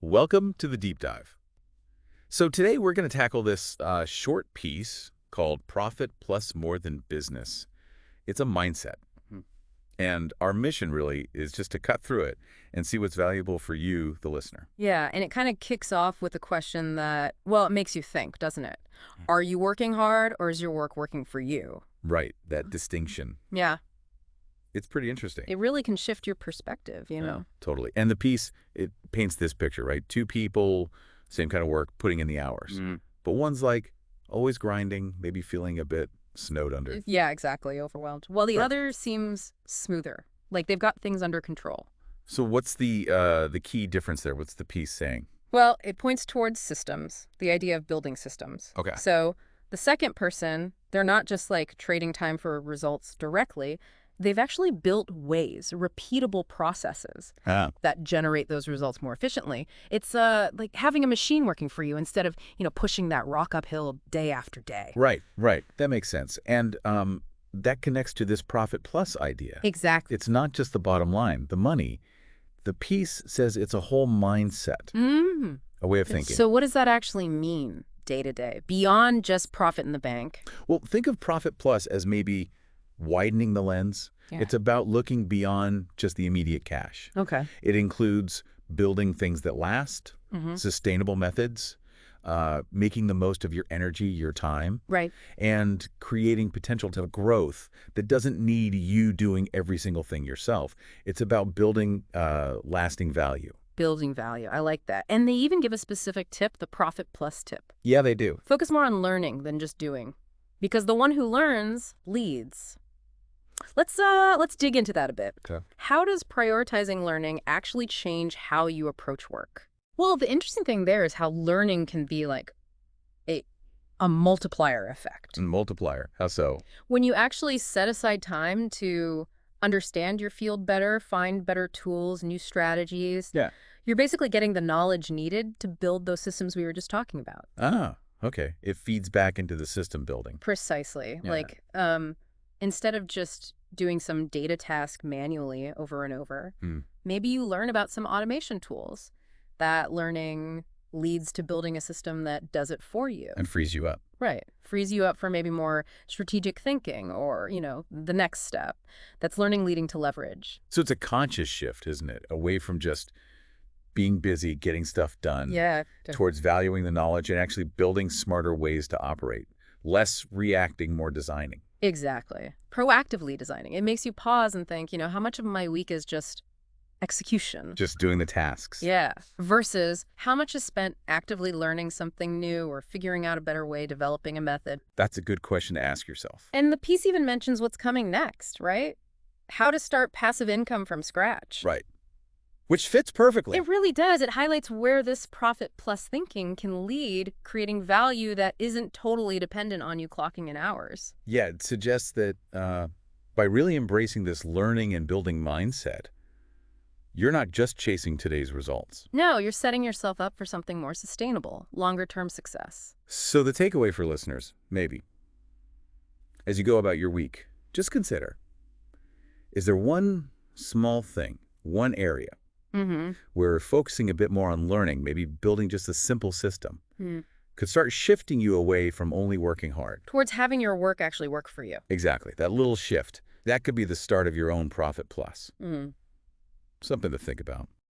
Welcome to the deep dive. So today we're going to tackle this short piece called Profit Plus More Than Business. It's a mindset. Hmm. And our mission really is just to cut through it and see what's valuable for you, the listener. Yeah, and it kind of kicks off with a question that, well, it makes you think, doesn't it? Are you working hard or is your work working for you? Right, that distinction. Yeah, It's pretty interesting. it really can shift your perspective, you Yeah, know? totally. And the piece, it paints this picture, right? Two people, same kind of work, putting in the hours. But one's like always grinding, maybe feeling a bit snowed under. Yeah, exactly, overwhelmed. Well, the Right. other seems smoother, like they've got things under control. So what's the key difference there? What's the piece saying? Well, it points towards systems, the idea of building systems. Okay. So the second person, they're not just like trading time for results directly. They've actually built ways, repeatable processes Ah, that generate those results more efficiently. It's like having a machine working for you instead of, pushing that rock uphill day after day. right, right. That makes sense. And that connects to this profit plus idea. Exactly. It's not just the bottom line, the money. The piece says it's a whole mindset, Mm. a way of thinking. So what does that actually mean day to day, beyond just profit in the bank? Well, think of profit plus as maybe widening the lens. Yeah. It's about looking beyond just the immediate cash. Okay. It includes building things that last, Mm-hmm. sustainable methods, making the most of your energy, your time, Right. and creating potential to growth that doesn't need you doing every single thing yourself. It's about building lasting value. Building value. I like that. And they even give a specific tip, the profit plus tip. Yeah, they do. Focus more on learning than just doing, because the one who learns leads. Let's dig into that a bit. Okay. How does prioritizing learning actually change how you approach work? Well, the interesting thing there is how learning can be like a a multiplier effect. And multiplier. How so? When you actually set aside time to understand your field better, find better tools, new strategies, Yeah. you're basically getting the knowledge needed to build those systems we were just talking about. Ah, okay. It feeds back into the system building. Precisely. Yeah. Like, instead of just doing some data task manually over and over, Hmm. maybe you learn about some automation tools. That learning leads to building a system that does it for you. And frees you up. Right. Frees you up for maybe more strategic thinking or, the next step. That's learning leading to leverage. So it's a conscious shift, isn't it? Away from just being busy, getting stuff done, Yeah. towards valuing the knowledge and actually building smarter ways to operate. Less reacting, more designing. Exactly. Proactively designing. It makes you pause and think, how much of my week is just execution? Just doing the tasks. Yeah. Versus how much is spent actively learning something new or figuring out a better way, developing a method. That's a good question to ask yourself. And the piece even mentions what's coming next, right? How to start passive income from scratch. Right. Which fits perfectly. It really does. It highlights where this profit plus thinking can lead, creating value that isn't totally dependent on you clocking in hours. Yeah, it suggests that by really embracing this learning and building mindset, you're not just chasing today's results. No, you're setting yourself up for something more sustainable, longer-term success. So the takeaway for listeners, maybe, as you go about your week, just consider, is there one small thing, one area, Mm-hmm. where focusing a bit more on learning, maybe building just a simple system, Hmm. could start shifting you away from only working hard? Towards having your work actually work for you. Exactly, that little shift. That could be the start of your own Profit Plus. Mm. Something to think about.